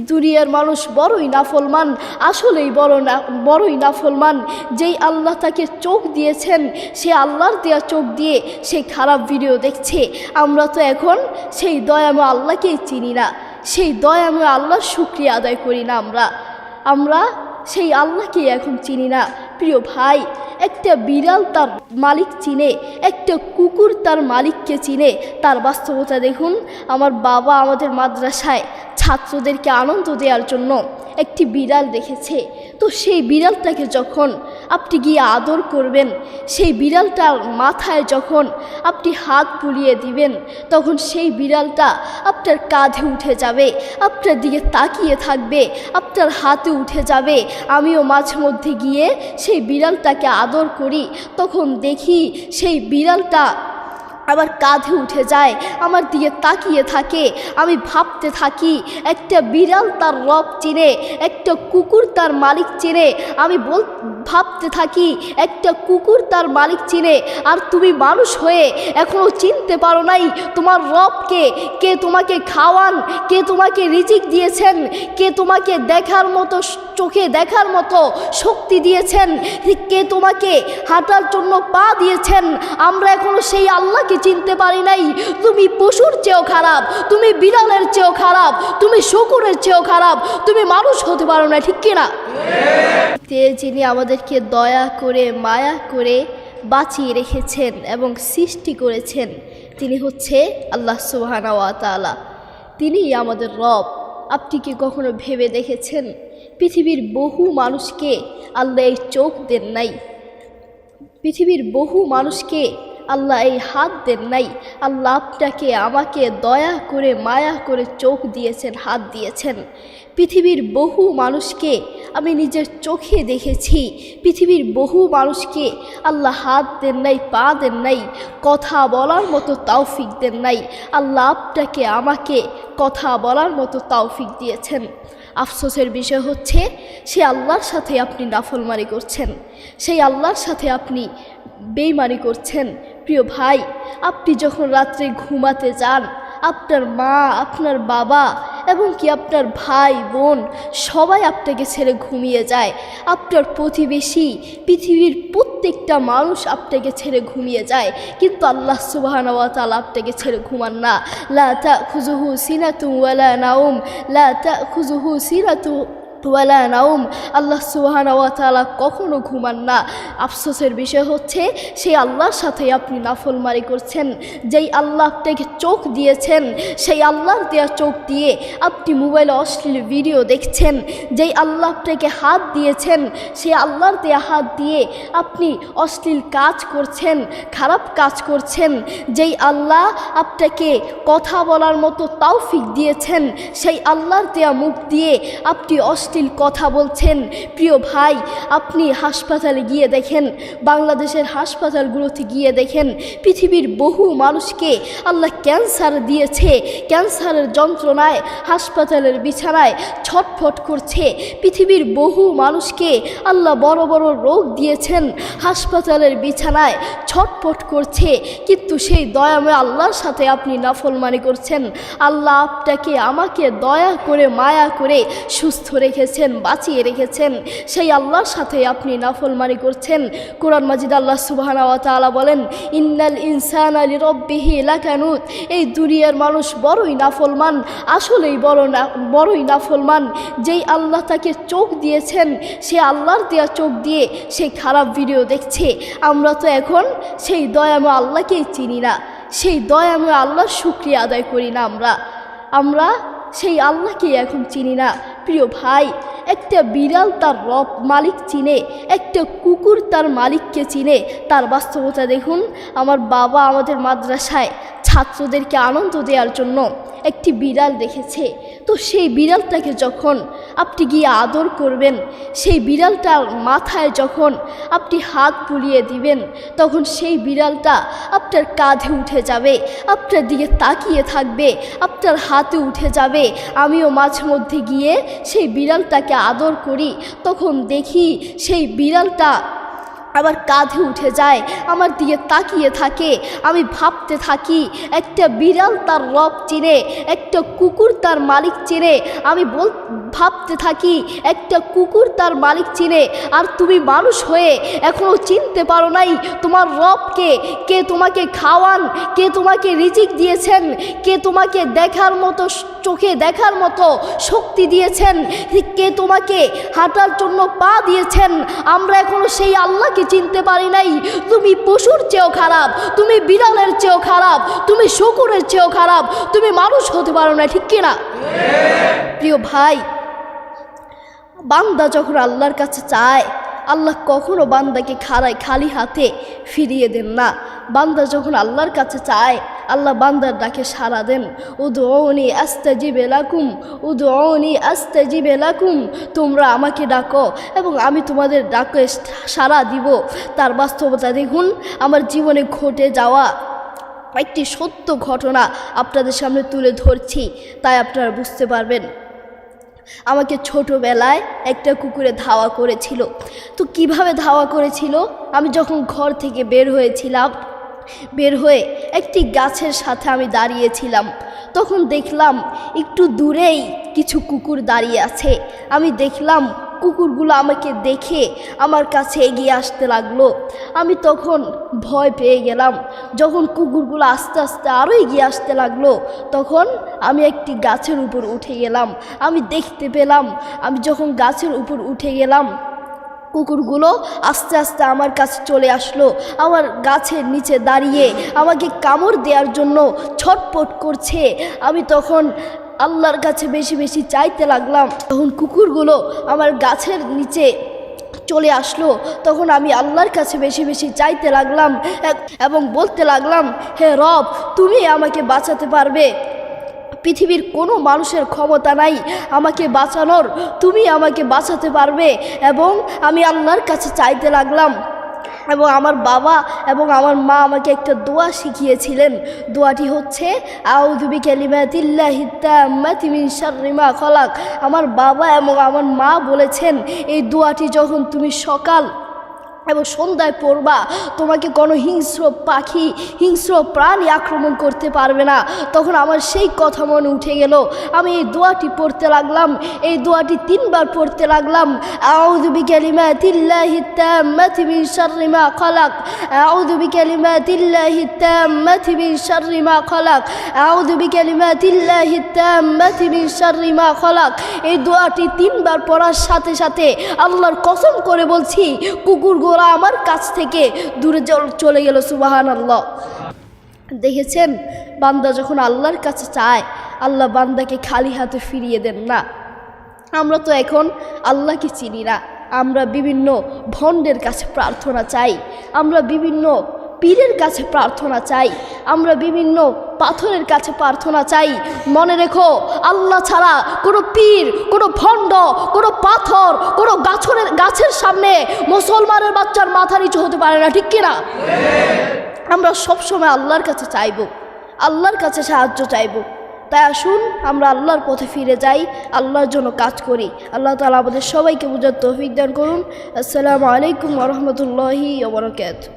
দুনিয়ার মানুষ বড়ই নাফরমান, আসলেই বড়ই নাফরমান। যেই আল্লাহ তাকে চোখ দিয়েছেন, সে আল্লাহর দেওয়া চোখ দিয়ে সেই খারাপ ভিডিও দেখছে। আমরা তো এখন সেই দয়াময় আল্লাহকেই চিনি না, সেই দয়াময় আল্লাহর শুকরিয়া আদায় করি না। আমরা সেই আল্লাহকেই এখন চিনি না। প্রিয় ভাই, একটা বিড়াল তার মালিক চিনে, একটা কুকুর তার মালিককে চিনে। তার বাস্তবতা দেখুন। আমার বাবা আমাদের মাদ্রাসায় ছাত্রদেরকে আনন্দ দেওয়ার জন্য একটি বিড়াল দেখেছে। তো সেই বিড়ালটাকে যখন আপনি গিয়ে আদর করবেন, সেই বিড়ালটার মাথায় যখন আপনি হাত বুলিয়ে দিবেন, তখন সেই বিড়ালটা আপনার কাঁধে উঠে যাবে, আপনার দিকে তাকিয়ে থাকবে, আপনার হাতে উঠে যাবে। আমিও মাঝে মধ্যে গিয়ে সেই বিড়ালটাকে আদর করি, তখন দেখি সেই বিড়ালটা আবার কাঁধে উঠে যায়, আমার দিকে তাকিয়ে থাকে। আমি ভাবতে থাকি, একটা বিড়াল তার রব চিনে, একটা কুকুর তার মালিক চিনে। আমি ভাবতে থাকি, একটা কুকুর তার মালিক চিনে, আর তুমি মানুষ হয়ে এখনও চিনতে পারো নাই তোমার রবকে। কে তোমাকে খাওয়ান, কে তোমাকে রিজিক দিয়েছেন, কে তোমাকে দেখার মতো চোখে দেখার মতো শক্তি দিয়েছেন, কে তোমাকে হাঁটার জন্য পা দিয়েছেন। আমরা এখনও সেই আল্লাহকে চিনতে পারি নাই। তুমি পশুর চেয়েও খারাপ, তুমি বিড়ালের চেয়েও খারাপ, তুমি শকুনের চেয়েও খারাপ, তুমি মানুষ হতে পারো না, ঠিক কিনা? যিনি আমাদেরকে দয়া করে মায়া করে বাঁচিয়ে রেখেছেন এবং সৃষ্টি করেছেন, তিনি হচ্ছে আল্লাহ সুবহানাহু ওয়া তাআলা। তিনিই আমাদের রব। আপনি কি কখনো ভেবে দেখেছেন, পৃথিবীর বহু মানুষকে আল্লাহ এই চোখ দেন নাই, পৃথিবীর বহু মানুষকে আল্লাহ এই হাত দেন নাই। আল্লাহ আপনাকে আমাকে দয়া করে মায়া করে চোখ দিয়েছেন, হাত দিয়েছেন। পৃথিবীর বহু মানুষকে আমি নিজের চোখে দেখেছি, পৃথিবীর বহু মানুষকে আল্লাহ হাত দেন নাই, পা দেন নাই, কথা বলার মতো তৌফিক দেন নাই। আল্লাহ আপনাকে আমাকে কথা বলার মতো তৌফিক দিয়েছেন। আফসোসের বিষয় হচ্ছে, সে আল্লাহর সাথে আপনি নাফরমানি করছেন, সেই আল্লাহর সাথে আপনি বেঈমানি করছেন। প্রিয় ভাই, আপনি যখন রাত্রে ঘুমাতে যান, আপনার মা, আপনার বাবা এবং কি আপনার ভাই বোন সবাই আপনাকে ছেড়ে ঘুমিয়ে যায়। আপনার প্রতিবেশী, পৃথিবীর প্রত্যেকটা মানুষ আপনাকে ছেড়ে ঘুমিয়ে যায়, কিন্তু আল্লাহ সুবহানাহু ওয়া তাআলা আপনাকে ছেড়ে ঘুমান না। লা তাখুযুহু সিনাতুন ওয়ালা নাওম, লা তাখুযুহু সিনাতুন ওয়ালা নাওম। আল্লাহ সুবহানাহু ওয়া তাআলা কখনো ঘুমান না। আফসোসের বিষয় হচ্ছে, সেই আল্লাহর সাথে আপনি নাফরমানি করছেন। যেই আল্লাহ আপনাকে চোখ দিয়েছেন, সেই আল্লাহর দেওয়া চোখ দিয়ে আপনি মোবাইলে অশ্লীল ভিডিও দেখছেন। যেই আল্লাহ আপনাকে হাত দিয়েছেন, সেই আল্লাহর দেওয়া হাত দিয়ে আপনি অশ্লীল কাজ করছেন, খারাপ কাজ করছেন। যেই আল্লাহ আপনাকে কথা বলার মতো তৌফিক দিয়েছেন, সেই আল্লাহর দেওয়া মুখ দিয়ে আপনি অশ্লীল কথা বলছেন। প্রিয় ভাই, আপনি হাসপাতালে গিয়ে দেখেন, বাংলাদেশের হাসপাতালগুলোতে গিয়ে দেখেন, পৃথিবীর বহু মানুষকে আল্লাহ ক্যান্সার দিয়েছে, ক্যান্সারের যন্ত্রণায় হাসপাতালের বিছানায় ছটফট করছে। পৃথিবীর বহু মানুষকে আল্লাহ বড় বড় রোগ দিয়েছেন, হাসপাতালের বিছানায় ছটফট করছে, কিন্তু সেই দয়াময় আল্লাহর সাথে আপনি নাফরমানি করছেন। আল্লাহ আপনাকে আমাকে দয়া করে মায়া করে সুস্থ রেখেছেন, বাঁচিয়ে রেখেছেন, সেই আল্লাহর সাথে আপনি নাফরমানি করছেন। কোরআন মাজিদ আল্লাহ সুবহানাহু ওয়া তাআলা বলেন, ইন্নাল ইনসানা লিরাব্বিহি লাকানুত। এই দুনিয়ার মানুষ বড়ই নাফরমান, আসলেই বড়ই নাফরমান। যেই আল্লাহ তাকে চোখ দিয়েছেন, সে আল্লাহর দেওয়া চোখ দিয়ে সেই খারাপ ভিডিও দেখছে। আমরা তো এখন সেই দয়াময় আল্লাহকেই চিনি না, সেই দয়াময় আল্লাহর শুকরিয়া আদায় করি না। আমরা সেই আল্লাহকেই এখন চিনি না। প্রিয় ভাই, একটা বিড়াল তার মালিক চিনে, একটা কুকুর তার মালিককে চিনে। তার বাস্তবতা দেখুন। আমার বাবা আমাদের মাদ্রাসায় ছাত্রদেরকে আনন্দ দেওয়ার জন্য একটি বিড়াল দেখেছে। তো সেই বিড়ালটাকে যখন আপনি গিয়ে আদর করবেন, সেই বিড়ালটার মাথায় যখন আপনি হাত বুলিয়ে দিবেন, তখন সেই বিড়ালটা আপনার কাঁধে উঠে যাবে, আপনার দিকে তাকিয়ে থাকবে, আপনার হাতে উঠে যাবে। আমিও মাঝে মধ্যে গিয়ে সেই বিড়ালটাকে আদর করি, তখন দেখি সেই বিড়ালটা আবার কাঁধে উঠে যায়, আমার দিকে তাকিয়ে থাকে। আমি ভাবতে থাকি একটা বিড়াল তার রব চিনে, একটা কুকুর তার মালিক চিনে। আমি ভাবতে থাকি একটা কুকুর তার মালিক চিনে, আর তুমি মানুষ হয়ে এখনও চিনতে পারো নাই তোমার রবকে। কে তোমাকে খাওয়ান, কে তোমাকে রিজিক দিয়েছেন, কে তোমাকে দেখার মতো চোখে দেখার মতো শক্তি দিয়েছেন, কে তোমাকে হাঁটার জন্য পা দিয়েছেন। আমরা এখনো সেই আল্লাহকে চিনতে পারি নাই। তুমি পশুর চেয়েও খারাপ, তুমি বিড়ালের চেয়েও খারাপ, তুমি শকুরের চেয়েও খারাপ, তুমি মানুষ হতে পারো না, ঠিক কিনা? প্রিয় ভাই, বান্দা যখন আল্লাহর কাছে চায়, আল্লাহ কখনো বান্দাকে খালি হাতে ফিরিয়ে দেন না। বান্দা যখন আল্লাহর কাছে চায়, আল্লাহ বান্দার ডাকে সাড়া দেন। উদউনি আস্তাজিব লাকুম, উদউনি আস্তাজিব লাকুম। তোমরা আমাকে ডাকো এবং আমি তোমাদের ডাকে সাড়া দিব। তার বাস্তবতা দেখুন, আমার জীবনে ঘটে যাওয়া একটি সত্য ঘটনা আপনাদের সামনে তুলে ধরছি, তাই আপনারা বুঝতে পারবেন। আমাকে ছোটোবেলায় একটা কুকুরে ধাওয়া করেছিল। তো কিভাবে ধাওয়া করেছিল? আমি যখন ঘর থেকে বের হয়ে একটি গাছের সাথে আমি দাঁড়িয়েছিলাম, তখন দেখলাম একটু দূরেই কিছু কুকুর দাঁড়িয়ে আছে। আমি দেখলাম কুকুরগুলো আমাকে দেখে আমার কাছে এগিয়ে আসতে লাগলো। আমি তখন ভয় পেয়ে গেলাম। যখন কুকুরগুলো আস্তে আস্তে আরও এগিয়ে আসতে লাগলো, তখন আমি একটি গাছের উপর উঠে গেলাম। আমি দেখতে পেলাম, আমি যখন গাছের উপর উঠে গেলাম, কুকুরগুলো আস্তে আস্তে আমার কাছে চলে আসলো। আমার গাছের নিচে দাঁড়িয়ে আমাকে কামড় দেওয়ার জন্য ছটপট করছে। আমি তখন আল্লাহর কাছে বেশি বেশি চাইতে লাগলাম। তখন কুকুরগুলো আমার গাছের নিচে চলে আসলো, তখন আমি আল্লাহর কাছে বেশি বেশি চাইতে লাগলাম এবং বলতে লাগলাম, হে রব, তুমি আমাকে বাঁচাতে পারবে। পৃথিবীর কোনো মানুষের ক্ষমতা নাই আমাকে বাঁচানোর, তুমি আমাকে বাঁচাতে পারবে। এবং আমি আল্লাহর কাছে চাইতে লাগলাম। এবং আমার বাবা এবং আমার মা আমাকে একটা দোয়া শিখিয়েছিলেন। দোয়াটি হচ্ছে আউযু বিকালিমাতিল্লাহি তাম্মাতি মিন শাররি মা খলাক। আমার বাবা এবং আমার মা বলেছেন, এই দোয়াটি যখন তুমি সকাল এবং সন্ধ্যায় পড়বা, তোমাকে কোনো হিংস্র পাখি, হিংস্র প্রাণী আক্রমণ করতে পারবে না। তখন আমার সেই কথা মনে উঠে গেল। আমি এই দোয়াটি পড়তে লাগলাম, এই দোয়াটি 3 বার পড়তে লাগলাম। আউযু বিকালিমাতিল্লাহি তাম্মাতি মিন শাররি মা খলাক, আউযু বিকালিমাতিল্লাহি তাম্মাতি মিন শাররি মা খলাক, আউযু বিকালিমাতিল্লাহি তাম্মাতি মিন শাররি মা খলাক। এই দোয়াটি 3 বার পড়ার সাথে সাথে আল্লাহর কসম করে বলছি, কুকুরগুলো আমার কাছ থেকে দূরে চলে গেল। সুবহানাল্লাহ। দেখেছেন, বান্দা যখন আল্লাহর কাছে চায়, আল্লাহ বান্দাকে খালি হাতে ফিরিয়ে দেন না। আমরা তো এখন আল্লাহকে চিনি না। আমরা বিভিন্ন ভণ্ডের কাছে প্রার্থনা চাই, আমরা বিভিন্ন পীরের কাছে প্রার্থনা চাই, আমরা বিভিন্ন পাথরের কাছে প্রার্থনা চাই। মনে রেখো, আল্লাহ ছাড়া কোনো পীর, কোনো ভণ্ড, কোনো পাথর, কোনো গাছের সামনে মুসলমানের বাচ্চার মাথা নিচু হতে পারে না, ঠিক কিনা? আমরা সবসময় আল্লাহর কাছে চাইব, আল্লাহর কাছে সাহায্য চাইব। তাই আসুন আমরা আল্লাহর পথে ফিরে যাই, আল্লাহর জন্য কাজ করি। আল্লাহ তাআলা আমাদের সবাইকে বুঝার তৌফিক দান করুন। আসসালামু আলাইকুম ওয়া রাহমাতুল্লাহি ওয়া বারাকাতুহু।